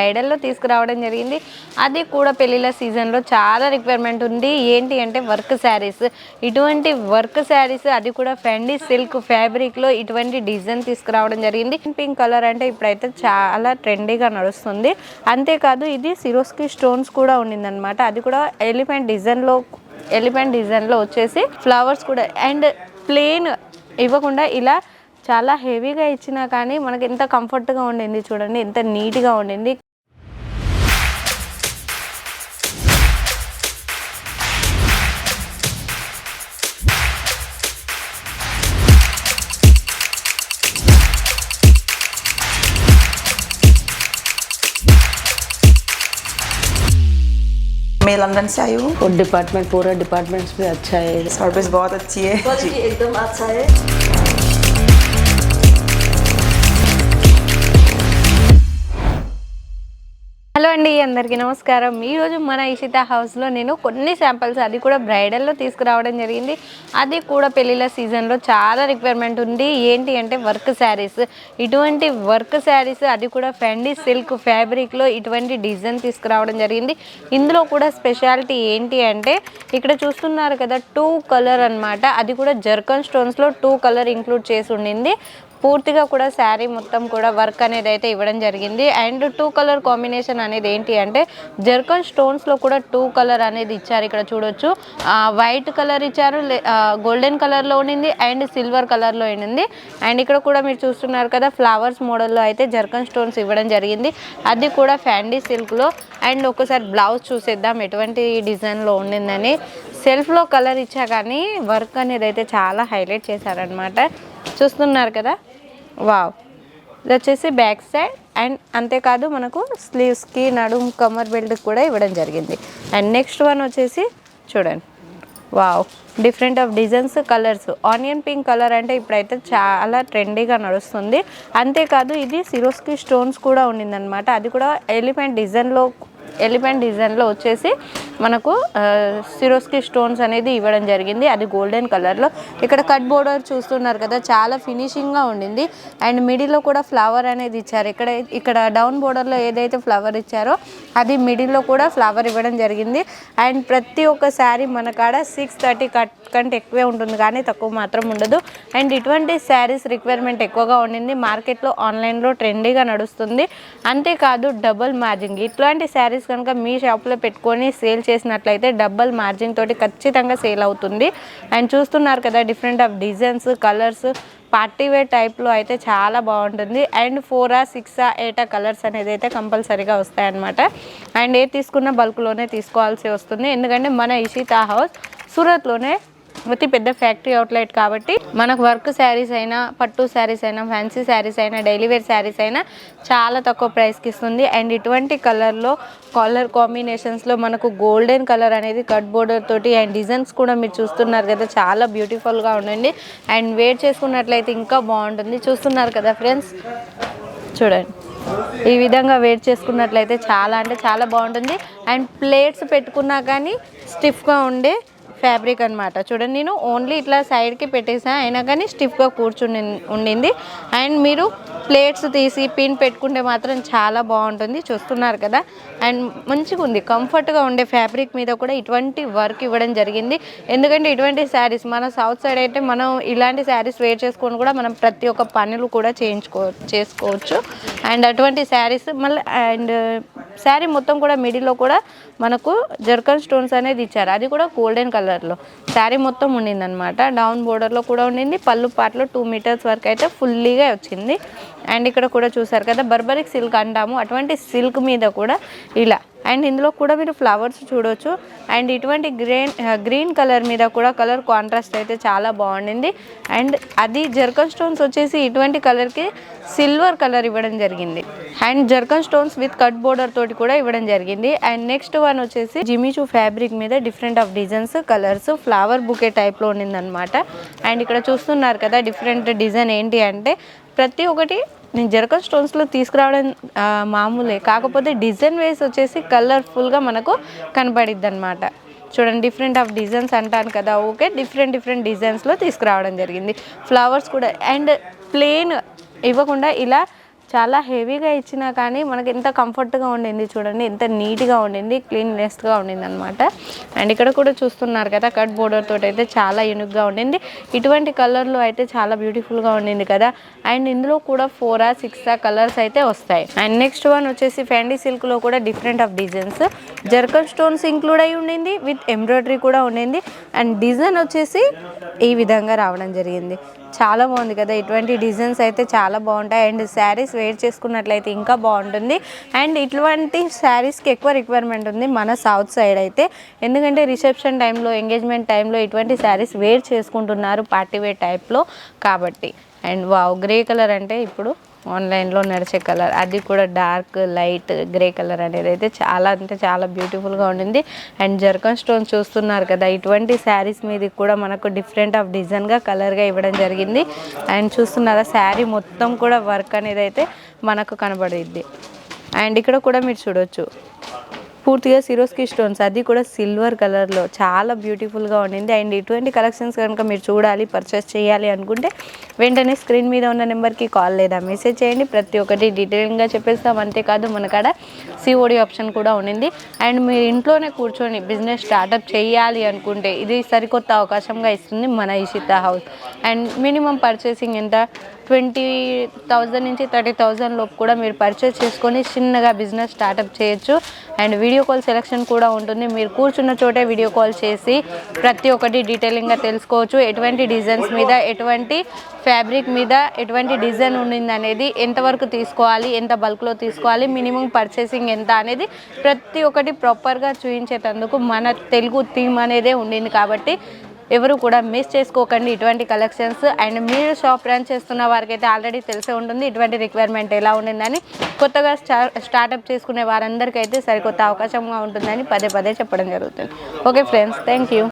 బ్రైడల్లో తీసుకురావడం జరిగింది. అది కూడా పెళ్ళిళ్ళ సీజన్లో చాలా రిక్వైర్మెంట్ ఉంది. ఏంటి అంటే వర్క్ శారీస్, ఇటువంటి వర్క్ శారీస్ అది కూడా ఫెండీ సిల్క్ ఫ్యాబ్రిక్లో ఇటువంటి డిజైన్ తీసుకురావడం జరిగింది. పింక్ కలర్ అంటే ఇప్పుడైతే చాలా ట్రెండీగా నడుస్తుంది. అంతేకాదు ఇది సిరోస్కి స్టోన్స్ కూడా ఉండిందనమాట. అది కూడా ఎలిఫెంట్ డిజైన్లో వచ్చేసి ఫ్లవర్స్ కూడా అండ్ ప్లెయిన్ ఇవ్వకుండా ఇలా చాలా హెవీగా ఇచ్చినా కానీ మనకి ఎంత కంఫర్ట్గా ఉండింది చూడండి, ఎంత నీట్గా ఉండింది. मैं लंदन से आई हूँ और डिपार्टमेंट पूरा डिपार्टमेंट्स भी अच्छा है, सर्विस बहुत अच्छी है, क्वालिटी एकदम अच्छा है। హలో అండి, అందరికీ నమస్కారం. ఈరోజు మన ఇషిత హౌస్లో నేను కొన్ని శాంపిల్స్ అది కూడా బ్రైడల్లో తీసుకురావడం జరిగింది. అది కూడా పెళ్ళిళ్ళ సీజన్లో చాలా రిక్వైర్మెంట్ ఉంది. ఏంటి అంటే వర్క్ శారీస్, ఇటువంటి వర్క్ శారీస్ అది కూడా ఫెండీ సిల్క్ ఫ్యాబ్రిక్లో ఇటువంటి డిజైన్ తీసుకురావడం జరిగింది. ఇందులో కూడా స్పెషాలిటీ ఏంటి అంటే ఇక్కడ చూస్తున్నారు కదా 2 కలర్ అనమాట. అది కూడా జర్కన్ స్టోన్స్లో 2 కలర్ ఇంక్లూడ్ చేసి ఉండింది. పూర్తిగా కూడా శారీ మొత్తం కూడా వర్క్ అనేది అయితే ఇవ్వడం జరిగింది. అండ్ 2 కలర్ కాంబినేషన్ అనేది ఏంటి అంటే జర్కన్ స్టోన్స్లో కూడా 2 కలర్ అనేది ఇచ్చారు. ఇక్కడ చూడొచ్చు, వైట్ కలర్ ఇచ్చారు, గోల్డెన్ కలర్లో ఉండింది అండ్ సిల్వర్ కలర్లో ఉండింది. అండ్ ఇక్కడ కూడా మీరు చూస్తున్నారు కదా ఫ్లవర్స్ మోడల్లో అయితే జర్కన్ స్టోన్స్ ఇవ్వడం జరిగింది. అది కూడా ఫ్యాండీ సిల్క్లో. అండ్ ఒకసారి బ్లౌజ్ చూసేద్దాం ఎటువంటి డిజైన్లో ఉండిందని. సెల్ఫ్లో కలర్ ఇచ్చా కానీ వర్క్ అనేది అయితే చాలా హైలైట్ చేశారనమాట. చూస్తున్నారు కదా, వావ్. ఇది వచ్చేసి బ్యాక్ సైడ్ అండ్ అంతేకాదు మనకు స్లీవ్స్కి నడుం కమర్ బెల్ట్ కూడా ఇవ్వడం జరిగింది. అండ్ నెక్స్ట్ వన్ వచ్చేసి చూడండి, wow, different of designs, colours. Onion pink colour అంటే ఇప్పుడైతే చాలా ట్రెండీగా నడుస్తుంది. అంతేకాదు ఇది సిరోస్కి స్టోన్స్ కూడా ఉండిందనమాట. అది కూడా ఎలిఫెంట్ డిజైన్లో వచ్చేసి మనకు సిరోస్కి స్టోన్స్ అనేది ఇవ్వడం జరిగింది. అది గోల్డెన్ కలర్లో. ఇక్కడ కట్ బోర్డర్ చూస్తున్నారు కదా, చాలా ఫినిషింగ్గా ఉండింది. అండ్ మిడిల్లో కూడా ఫ్లవర్ అనేది ఇచ్చారు. ఇక్కడ డౌన్ బోర్డర్లో ఏదైతే ఫ్లవర్ ఇచ్చారో అది మిడిల్లో కూడా ఫ్లవర్ ఇవ్వడం జరిగింది. అండ్ ప్రతి ఒక్క శారీ మన కాడ 630 కంటే ఎక్కువే ఉంటుంది కానీ తక్కువ మాత్రం ఉండదు. అండ్ ఇటువంటి శారీస్ రిక్వైర్మెంట్ ఎక్కువగా ఉండింది. మార్కెట్లో ఆన్లైన్లో ట్రెండీగా నడుస్తుంది. అంతేకాదు డబుల్ మార్జింగ్, ఇట్లాంటి శారీస్ కనుక మీ షాప్లో పెట్టుకొని సేల్ చేసినట్లయితే డబుల్ మార్జిన్ తోటి ఖచ్చితంగా సేల్ అవుతుంది. అండ్ చూస్తున్నారు కదా different of designs, colours, partywear టైప్లో అయితే చాలా బాగుంటుంది. అండ్ 4 or 6 or 8 కలర్స్ అనేది అయితే కంపల్సరీగా వస్తాయన్నమాట. అండ్ ఏ తీసుకున్న బల్క్లోనే తీసుకోవాల్సి వస్తుంది. ఎందుకంటే మన ఇషిత హౌస్ సూరత్లోనే అతి పెద్ద ఫ్యాక్టరీ అవుట్లెట్ కాబట్టి మనకు వర్క్ శారీస్ అయినా, పట్టు శారీస్ అయినా, ఫ్యాన్సీ శారీస్ అయినా, డైలీ వేర్ శారీస్ అయినా చాలా తక్కువ ప్రైస్కి ఇస్తుంది. అండ్ ఇటువంటి కలర్ కాంబినేషన్స్లో మనకు గోల్డెన్ కలర్ అనేది కట్ బోర్డర్ తోటి అండ్ డిజైన్స్ కూడా మీరు చూస్తున్నారు కదా, చాలా బ్యూటిఫుల్గా ఉండండి. అండ్ వేర్ చేసుకున్నట్లయితే ఇంకా బాగుంటుంది. చూస్తున్నారు కదా ఫ్రెండ్స్, చూడండి ఈ విధంగా వేర్ చేసుకున్నట్లయితే చాలా అంటే చాలా బాగుంటుంది. అండ్ ప్లేట్స్ పెట్టుకున్నా కానీ స్టిఫ్గా ఉండే ఫ్యాబ్రిక్ అనమాట. చూడండి, నేను ఓన్లీ ఇట్లా సైడ్కి పెట్టేసా అయినా కానీ స్టిఫ్గా ఉండింది. అండ్ మీరు ప్లేట్స్ తీసి పిన్ పెట్టుకుంటే మాత్రం చాలా బాగుంటుంది. చూస్తున్నారు కదా, అండ్ మంచిగా ఉంది, కంఫర్ట్గా ఉండే ఫ్యాబ్రిక్ మీద కూడా ఇటువంటి వర్క్ ఇవ్వడం జరిగింది. ఎందుకంటే ఇటువంటి శారీస్ మన సౌత్ సైడ్ అయితే మనం ఇలాంటి శారీస్ వేర్ చేసుకొని కూడా మనం ప్రతి ఒక్క పనులు కూడా చేసుకోవచ్చు. అండ్ అటువంటి శారీస్ మళ్ళీ అండ్ శారీ మొత్తం కూడా మిడిల్లో కూడా మనకు జర్కన్ స్టోన్స్ అనేది ఇచ్చారు. అది కూడా గోల్డెన్ కలర్లో శారీ మొత్తం ఉండిందనమాట. డౌన్ బోర్డర్లో కూడా ఉండింది. పళ్ళు పాటలో 2 మీటర్స్ వరకు అయితే ఫుల్లీగా వచ్చింది. అండ్ ఇక్కడ కూడా చూసారు కదా, బర్బరిక్ సిల్క్ అంటాము, అటువంటి సిల్క్ మీద కూడా ఇలా. అండ్ ఇందులో కూడా మీరు ఫ్లవర్స్ చూడవచ్చు. అండ్ ఇటువంటి గ్రీన్ కలర్ మీద కూడా కలర్ కాంట్రాస్ట్ అయితే చాలా బాగుండింది. అండ్ అది జర్కన్ స్టోన్స్ వచ్చేసి ఇటువంటి కలర్కి సిల్వర్ కలర్ ఇవ్వడం జరిగింది. And zircon stones with cut border తోటి కూడా ఇవ్వడం జరిగింది. అండ్ నెక్స్ట్ వన్ వచ్చేసి జిమిచూ ఫ్యాబ్రిక్ మీద different of designs, colours, flower bouquet టైప్లో ఉండిందనమాట. అండ్ ఇక్కడ చూస్తున్నారు కదా డిఫరెంట్ డిజైన్ ఏంటి అంటే ప్రతి ఒక్కటి నేను జర్కన్ స్టోన్స్లో తీసుకురావడం మామూలే, కాకపోతే డిజైన్ వేస్ వచ్చేసి కలర్ఫుల్గా మనకు కనపడిద్ది అనమాట. చూడండి, డిఫరెంట్ ఆఫ్ డిజైన్స్ అంటాను కదా, ఓకే, డిఫరెంట్ డిజైన్స్లో తీసుకురావడం జరిగింది. ఫ్లవర్స్ కూడా అండ్ ప్లెయిన్ ఇవ్వకుండా ఇలా చాలా హెవీగా ఇచ్చినా కానీ మనకి ఎంత కంఫర్ట్గా ఉండింది చూడండి, ఎంత నీట్గా ఉండింది, క్లీన్లెస్గా ఉండింది అనమాట. అండ్ ఇక్కడ కూడా చూస్తున్నారు కదా, కట్ బోర్డర్ తోటి అయితే చాలా యూనిక్గా ఉండింది. ఇటువంటి కలర్లో అయితే చాలా బ్యూటిఫుల్గా ఉండింది కదా. అండ్ ఇందులో కూడా 4 or 6 కలర్స్ అయితే వస్తాయి. అండ్ నెక్స్ట్ వన్ వచ్చేసి ఫ్యాండీ సిల్క్లో కూడా different of designs, zircon stones include అయి ఉండింది, విత్ ఎంబ్రాయిడరీ కూడా ఉండింది. అండ్ డిజైన్ వచ్చేసి ఈ విధంగా రావడం జరిగింది. చాలా బాగుంది కదా, ఇటువంటి డిజైన్స్ అయితే చాలా బాగుంటాయి. అండ్ శారీస్ వేర్ చేసుకున్నట్లయితే ఇంకా బాగుంటుంది. అండ్ ఇటువంటి శారీస్కి ఎక్కువ రిక్వైర్మెంట్ ఉంది మన సౌత్ సైడ్ అయితే, ఎందుకంటే రిసెప్షన్ టైంలో, ఎంగేజ్మెంట్ టైంలో ఇటువంటి శారీస్ వేర్ చేసుకుంటున్నారు పార్టీ వేర్ టైప్లో కాబట్టి. అండ్ వావ్, గ్రే కలర్ అంటే ఇప్పుడు ఆన్లైన్లో నడిచే కలర్, అది కూడా డార్క్ లైట్ గ్రే కలర్ అనేది అయితే చాలా అంటే చాలా బ్యూటిఫుల్గా ఉండింది. అండ్ జర్కన్ స్టోన్ చూస్తున్నారు కదా, ఇటువంటి శారీస్ మీద కూడా మనకు డిఫరెంట్ ఆఫ్ డిజైన్గా కలర్గా ఇవ్వడం జరిగింది. అండ్ చూస్తున్నారా, శారీ మొత్తం కూడా వర్క్ అనేది అయితే మనకు కనబడిద్ది. అండ్ ఇక్కడ కూడా మీరు చూడొచ్చు పూర్తిగా సిరోస్కి స్టోన్స్, అది కూడా సిల్వర్ కలర్లో చాలా బ్యూటిఫుల్గా ఉండింది. అండ్ ఇటువంటి కలెక్షన్స్ కనుక మీరు చూడాలి, పర్చేస్ చేయాలి అనుకుంటే వెంటనే స్క్రీన్ మీద ఉన్న నెంబర్కి కాల్ లేదా మెసేజ్ చేయండి. ప్రతి ఒక్కటి డీటెయిలింగ్గా చెప్పేస్తాం. అంతేకాదు మన కాడ సిఓడి ఆప్షన్ కూడా ఉండింది. అండ్ మీరు ఇంట్లోనే కూర్చొని బిజినెస్ స్టార్టప్ చేయాలి అనుకుంటే ఇది సరికొత్త అవకాశంగా ఇస్తుంది మన Ishita house. And minimum purchasing ఎంత, 20,000 నుంచి 30,000 లోపు కూడా మీరు పర్చేస్ చేసుకొని చిన్నగా బిజినెస్ స్టార్టప్ చేయొచ్చు. అండ్ వీడియో కాల్ సెలెక్షన్ కూడా ఉంటుంది. మీరు కూర్చున్న చోటే వీడియో కాల్ చేసి ప్రతి ఒక్కటి డీటెయిలింగ్గా తెలుసుకోవచ్చు. ఎటువంటి డిజైన్స్ మీద, ఎటువంటి ఫ్యాబ్రిక్ మీద ఎటువంటి డిజైన్ ఉండింది అనేది, ఎంతవరకు తీసుకోవాలి, ఎంత బల్క్లో తీసుకోవాలి, మినిమం పర్చేసింగ్ ఎంత అనేది ప్రతి ఒక్కటి ప్రాపర్గా చూపించేటందుకు మన తెలుగు థీమ్ అనేదే ఉండింది. కాబట్టి ఎవరు కూడా మిస్ చేసుకోకండి ఇటువంటి కలెక్షన్స్. అండ్ మీరు షాప్ రన్ చేస్తున్న వారికి అయితే ఆల్రెడీ తెలిసే ఉంటుంది ఇటువంటి రిక్వైర్మెంట్ ఎలా ఉండిందని. కొత్తగా స్టార్టప్ చేసుకునే వారందరికీ అయితే సరికొత్త అవకాశంగా ఉంటుందని పదే పదే చెప్పడం జరుగుతుంది. Okay friends, thank you.